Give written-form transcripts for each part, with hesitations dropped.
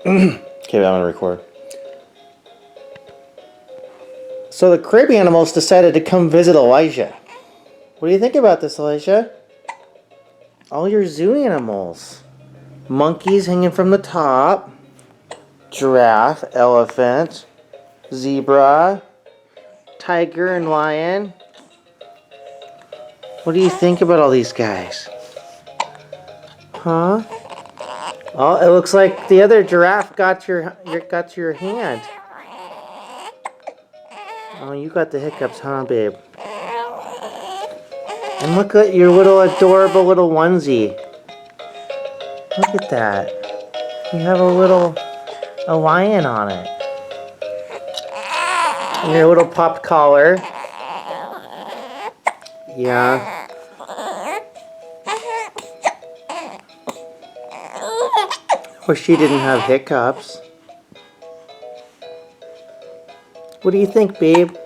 Okay, I'm gonna record. So the crib animals decided to come visit Elijah. What do you think about this, Elijah? All your zoo animals. Monkeys hanging from the top. Giraffe, elephant, zebra, tiger, and lion. What do you think about all these guys? Huh? Oh, it looks like the other giraffe got your hand. Oh, you got the hiccups, huh, babe? And look at your little adorable little onesie. Look at that. You have a lion on it. And your little pop collar. Yeah. Wish she didn't have hiccups. What do you think, babe?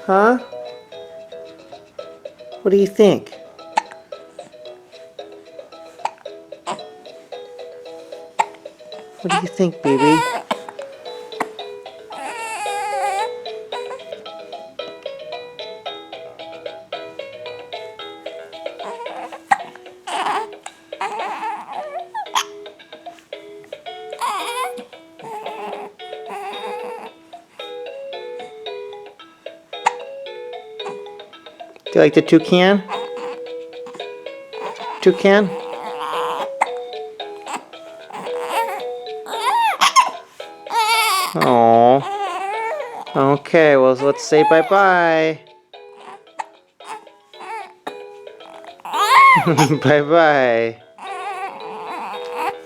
Huh? What do you think? What do you think, baby? Do you like the toucan? Toucan? Oh. Okay, well, let's say bye-bye. Bye-bye.